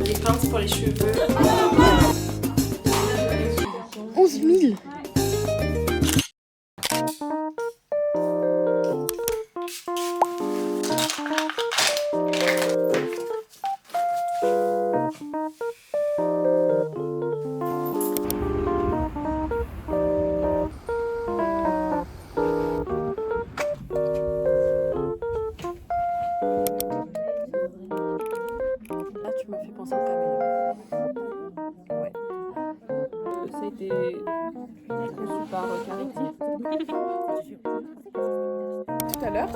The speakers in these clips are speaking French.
Des pinces pour les cheveux. 11 000. Là, tu me fais penser à Camille. Ouais. Ça a été conçu par Carity. Tout à l'heure,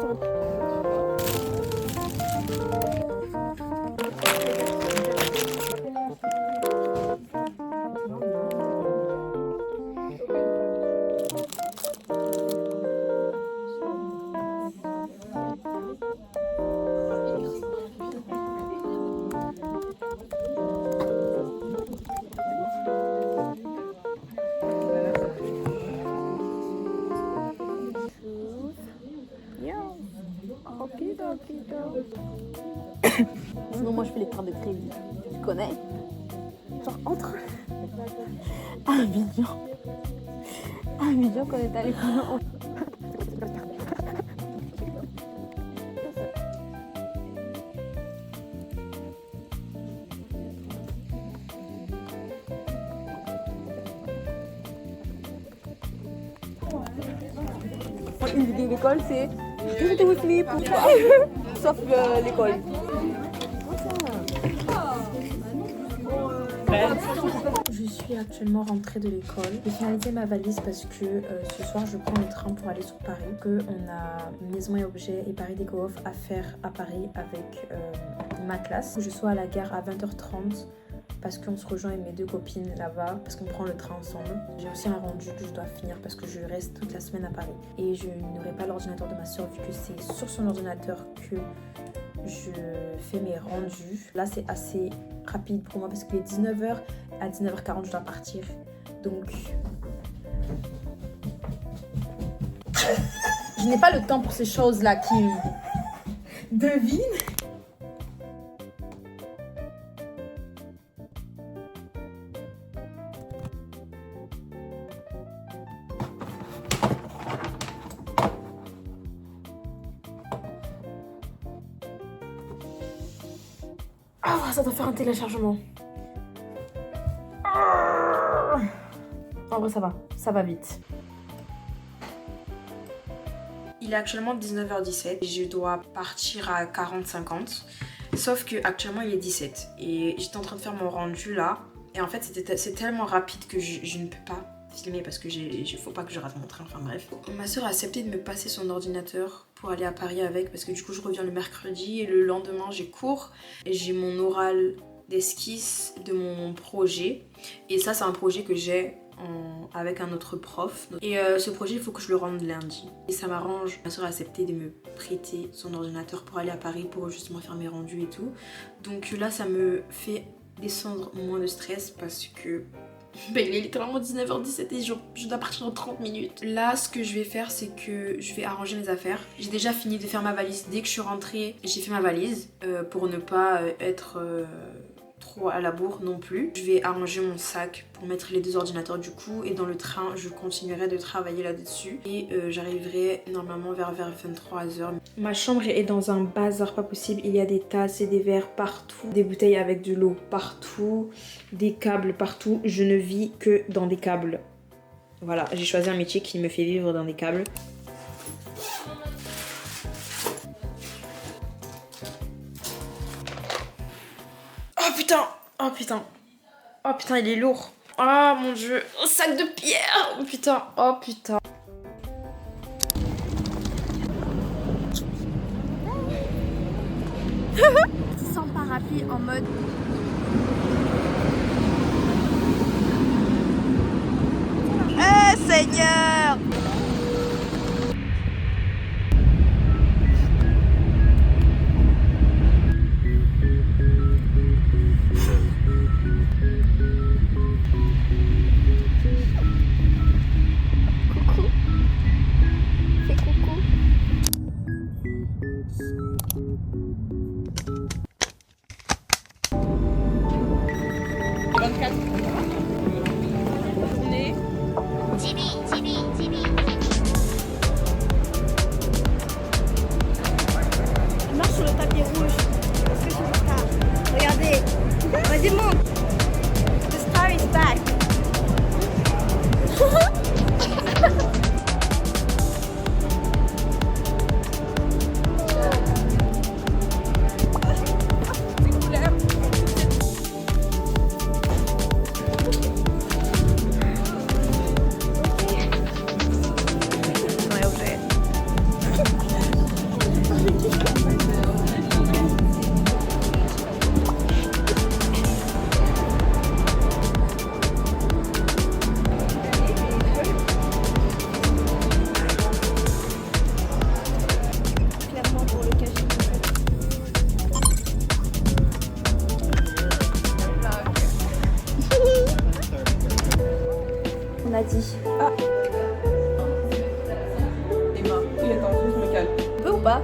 Sinon, moi, je fais les cartes de crédit. Tu connais? Genre, entre Abidjan, quand on est à l'école. Une vidéo d'école, c'est j'étais with me pour toi. Sauf l'école. Je suis actuellement rentrée de l'école. J'ai finalisé ma valise parce que ce soir je prends le train pour aller sur Paris. On a maison et objets et Paris Déco Off à faire à Paris avec ma classe. Je suis à la gare à 20h30 parce qu'on se rejoint avec mes deux copines là-bas, parce qu'on prend le train ensemble. J'ai aussi un rendu que je dois finir parce que je reste toute la semaine à Paris. Et je n'aurai pas l'ordinateur de ma soeur vu que c'est sur son ordinateur que je fais mes rendus. Là c'est assez rapide pour moi parce qu'il est 19h, à 19h40 je dois partir. Donc je n'ai pas le temps pour ces choses-là qui devine. Ah, ça doit faire un téléchargement. En vrai, ça va vite. Il est actuellement 19h17 et je dois partir à 40-50. Sauf que actuellement il est 17 et j'étais en train de faire mon rendu là. Et en fait c'est tellement rapide que je ne peux pas filmer parce que faut pas que je rate mon train, enfin bref. Ma soeur a accepté de me passer son ordinateur pour aller à Paris avec parce que du coup je reviens le mercredi et le lendemain j'ai cours et j'ai mon oral d'esquisse de mon projet. Et ça c'est un projet que j'ai avec un autre prof. Et ce projet il faut que je le rende lundi. Et ça m'arrange, ma soeur a accepté de me prêter son ordinateur pour aller à Paris pour justement faire mes rendus et tout. Donc là ça me fait descendre moins de stress parce que il est littéralement 19h17 et je dois partir dans 30 minutes. Là ce que je vais faire c'est que je vais arranger mes affaires. J'ai déjà fini de faire ma valise. Dès que je suis rentrée j'ai fait ma valise pour ne pas être trop à la bourre non plus. Je vais arranger mon sac pour mettre les deux ordinateurs du coup et dans le train je continuerai de travailler là-dessus et j'arriverai normalement vers 23h. Ma chambre est dans un bazar pas possible. Il y a des tasses et des verres partout, des bouteilles avec de l'eau partout, des câbles partout. Je ne vis que dans des câbles. Voilà, j'ai choisi un métier qui me fait vivre dans des câbles. Oh putain! Oh putain! Oh putain, il est lourd! Oh mon dieu! Un sac de pierre! Oh putain! Oh putain! Sans parapluie en mode. Eh Seigneur! Coucou. Fais coucou. 24. Tournée. Je marche sur le tapis rouge. Parce que je suis une star. Regardez. Vas-y, monte. The star is back. Clairement pour le cacher. On a dit. Ah, Emma, il est temps, je me calme. on peut ou pas?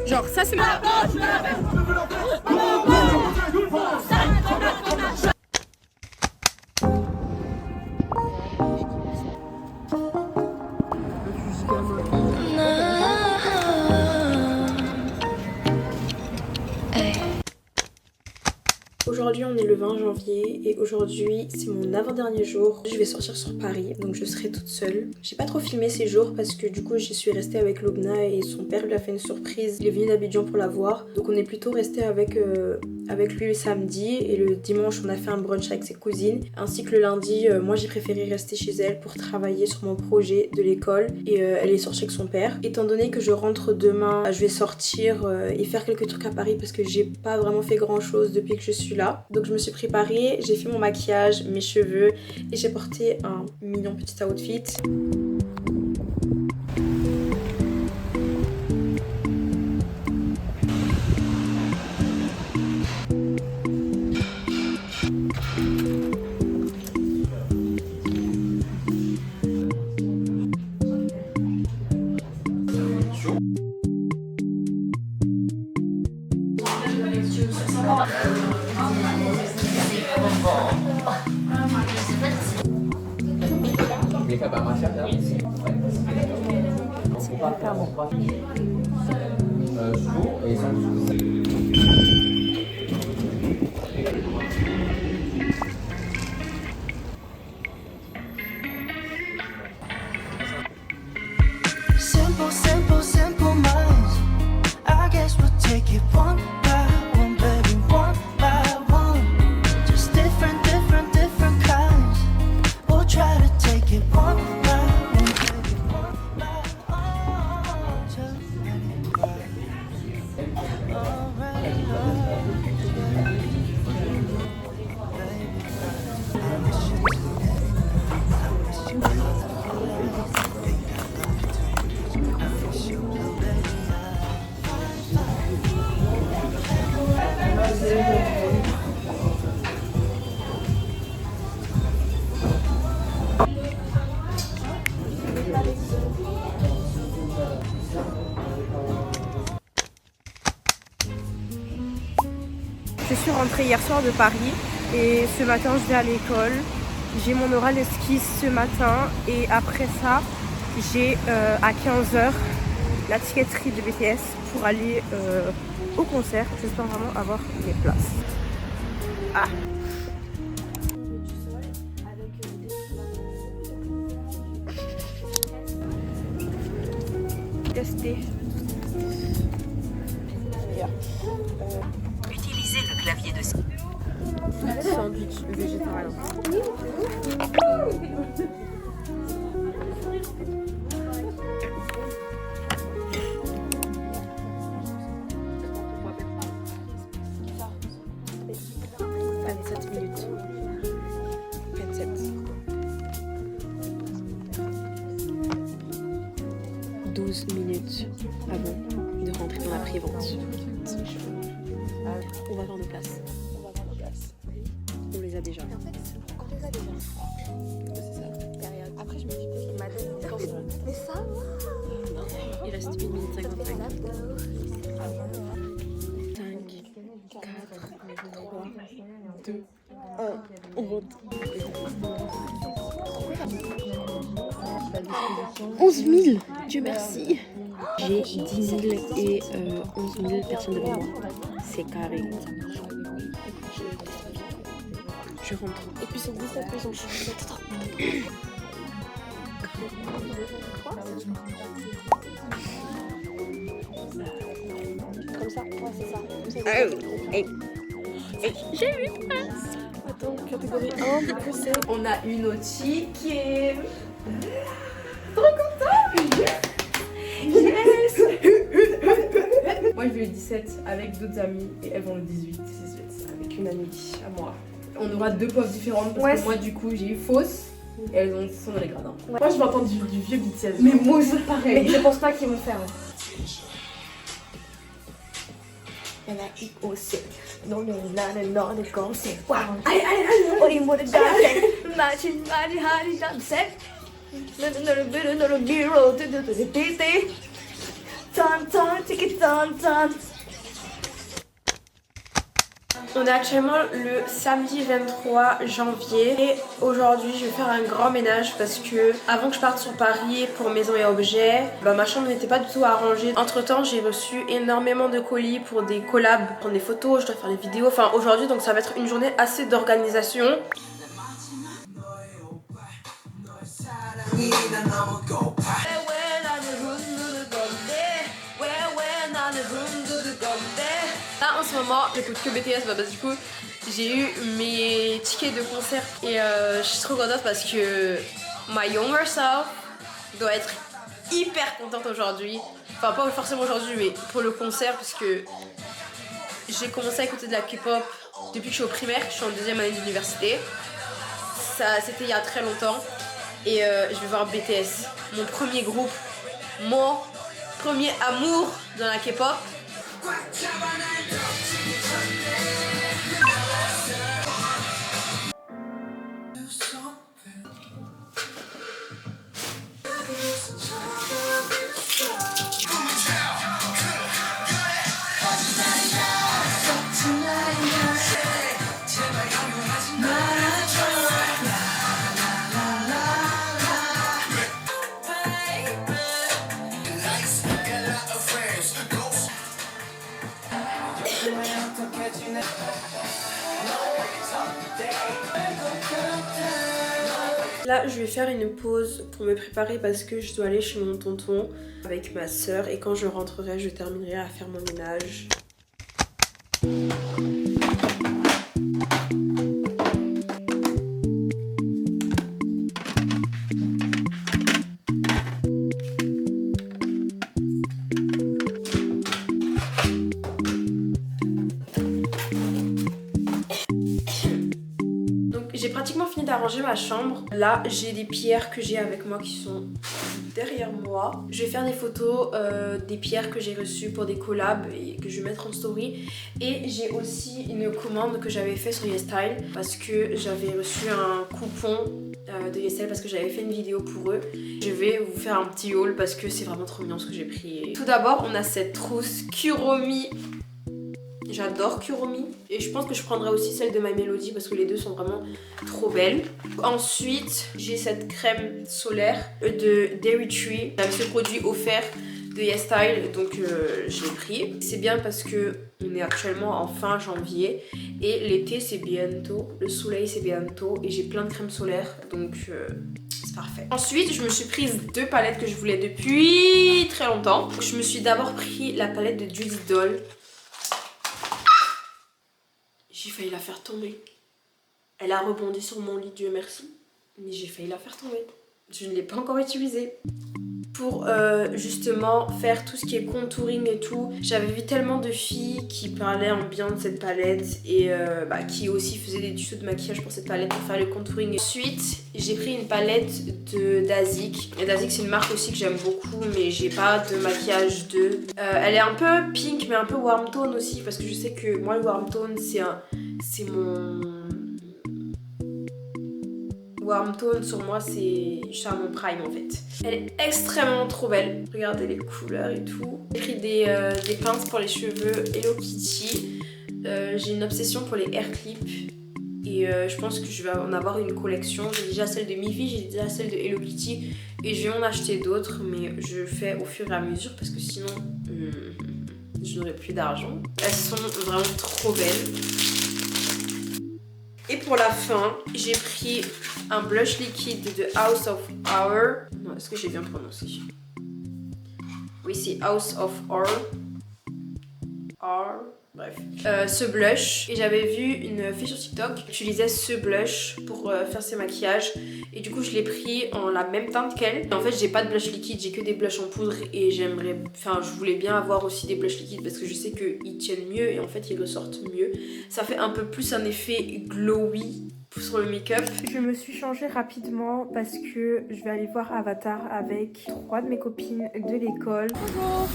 Genre, ça c'est ma. Aujourd'hui on est le 20 janvier et aujourd'hui c'est mon avant-dernier jour. Je vais sortir sur Paris donc je serai toute seule. J'ai pas trop filmé ces jours parce que du coup j'y suis restée avec Lubna et son père lui a fait une surprise. Il est venu d'Abidjan pour la voir. Donc on est plutôt resté avec lui le samedi et le dimanche on a fait un brunch avec ses cousines. Ainsi que le lundi, moi j'ai préféré rester chez elle pour travailler sur mon projet de l'école et elle est sortie avec son père. Étant donné que je rentre demain, je vais sortir et faire quelques trucs à Paris parce que j'ai pas vraiment fait grand chose depuis que je suis là. Donc je me suis préparée, j'ai fait mon maquillage, mes cheveux et j'ai porté un mignon petit outfit. Simple, simple, simple minds. I guess we'll take it one by one, baby, one by one. Just different, different, different kinds. We'll try to take it one by one, baby, one by one. Je suis rentrée hier soir de Paris et ce matin je vais à l'école. J'ai mon oral esquisse ce matin et après ça j'ai à 15h la ticketterie de BTS pour aller au concert. J'espère vraiment avoir mes places. Ah. Tester. Utilisez le clavier de Sandwich végétal. Minutes. 27. 12 minutes avant de rentrer dans la pré-vente. On va voir nos places. On les a déjà. 2, 1, on rentre. 11 000, Dieu merci. J'ai 10 000 et 11 000 personnes devant moi. C'est carré. Je rentre. Et puis c'est 17 plus 11. Comme ça, ouais, c'est ça. J'ai eu une place. Attends, catégorie 1, du coup c'est... On a une autre qui est... Trop contente. Yes. Moi je vais le 17 avec d'autres amis et elles vont le 18 avec une amie à moi. On aura 2 pauvres différentes parce que moi du coup j'ai eu fausse et elles sont dans les gradins. Ouais. Moi je vais entendre du vieux BTS. Mais moi aussi pareil. Mais je pense pas qu'ils vont faire. Il y en a qui aussi. Non, non, non, non, non, comme c'est. Waouh! Allez, allez, allez! Oh, il m'a dit que Imagine, imagine, how it's done. On est actuellement le samedi 23 janvier et aujourd'hui je vais faire un grand ménage parce que avant que je parte sur Paris pour maison et objets, ma chambre n'était pas du tout arrangée. Entre temps j'ai reçu énormément de colis pour des collabs, pour des photos, je dois faire des vidéos, enfin aujourd'hui donc ça va être une journée assez d'organisation. Là en ce moment j'écoute que BTS parce que du coup j'ai eu mes tickets de concert et je suis trop contente parce que my younger self doit être hyper contente aujourd'hui. Enfin pas forcément aujourd'hui mais pour le concert parce que j'ai commencé à écouter de la K-pop depuis que je suis au primaire, je suis en 2e année d'université. Ça c'était il y a très longtemps et je vais voir BTS, mon premier groupe, mon premier amour dans la K-pop. Là je vais faire une pause pour me préparer parce que je dois aller chez mon tonton avec ma soeur et quand je rentrerai je terminerai à faire mon ménage. J'ai pratiquement fini d'arranger ma chambre. Là, j'ai des pierres que j'ai avec moi qui sont derrière moi. Je vais faire des photos des pierres que j'ai reçues pour des collabs et que je vais mettre en story. Et j'ai aussi une commande que j'avais fait sur YesStyle parce que j'avais reçu un coupon de YesStyle parce que j'avais fait une vidéo pour eux. Je vais vous faire un petit haul parce que c'est vraiment trop mignon ce que j'ai pris. Tout d'abord, on a cette trousse Kuromi. J'adore Kuromi et je pense que je prendrai aussi celle de My Melody parce que les deux sont vraiment trop belles. Ensuite, j'ai cette crème solaire de Dairy Tree. J'avais ce produit offert de YesStyle donc je l'ai pris. C'est bien parce que on est actuellement en fin janvier et l'été c'est bientôt, le soleil c'est bientôt et j'ai plein de crèmes solaires donc c'est parfait. Ensuite, je me suis prise 2 palettes que je voulais depuis très longtemps. Je me suis d'abord pris la palette de Judy Doll. J'ai failli la faire tomber. Elle a rebondi sur mon lit, Dieu merci. Mais j'ai failli la faire tomber. Je ne l'ai pas encore utilisée. Pour justement faire tout ce qui est contouring et tout, j'avais vu tellement de filles qui parlaient en bien de cette palette et qui aussi faisaient des tutos de maquillage pour cette palette pour faire le contouring. Ensuite, j'ai pris une palette d'Asic. Et d'Asic, c'est une marque aussi que j'aime beaucoup, mais j'ai pas de maquillage d'eux. Elle est un peu pink, mais un peu warm tone aussi, parce que je sais que moi, le warm tone, c'est mon... Warm tone sur moi c'est à mon prime en fait. Elle est extrêmement trop belle. Regardez les couleurs et tout. J'ai pris des pinces pour les cheveux Hello Kitty. J'ai une obsession pour les hair clips. Et je pense que je vais en avoir une collection. J'ai déjà celle de Miffy, j'ai déjà celle de Hello Kitty et je vais en acheter d'autres, mais je fais au fur et à mesure parce que sinon je n'aurai plus d'argent. Elles sont vraiment trop belles. Et pour la fin, j'ai pris un blush liquide de House of Hour. Non, est-ce que j'ai bien prononcé? Oui, c'est House of Hour. Bref. Ce blush. Et j'avais vu une fille sur TikTok qui utilisait ce blush pour faire ses maquillages. Et du coup, je l'ai pris en la même teinte qu'elle. En fait, j'ai pas de blush liquide, j'ai que des blushs en poudre. Et je voulais bien avoir aussi des blushs liquides parce que je sais qu'ils tiennent mieux et en fait, ils ressortent mieux. Ça fait un peu plus un effet glowy sur le make-up. Je me suis changée rapidement parce que je vais aller voir Avatar avec 3 de mes copines de l'école. Bonjour.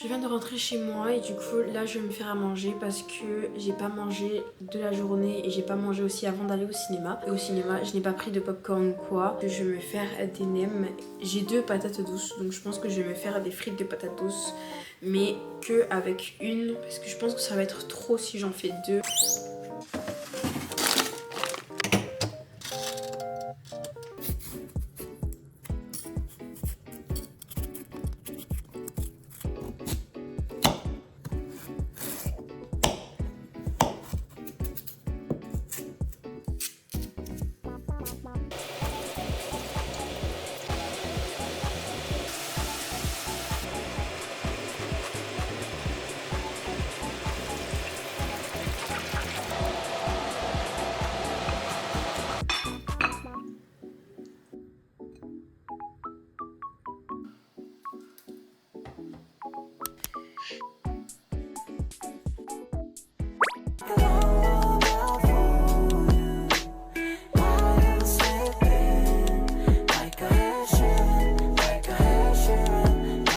Je viens de rentrer chez moi et du coup là je vais me faire à manger parce que j'ai pas mangé de la journée et j'ai pas mangé aussi avant d'aller au cinéma. Et au cinéma je n'ai pas pris de popcorn ou quoi. Je vais me faire des nems. J'ai 2 patates douces donc je pense que je vais me faire des frites de patates douces mais que avec une parce que je pense que ça va être trop si j'en fais 2.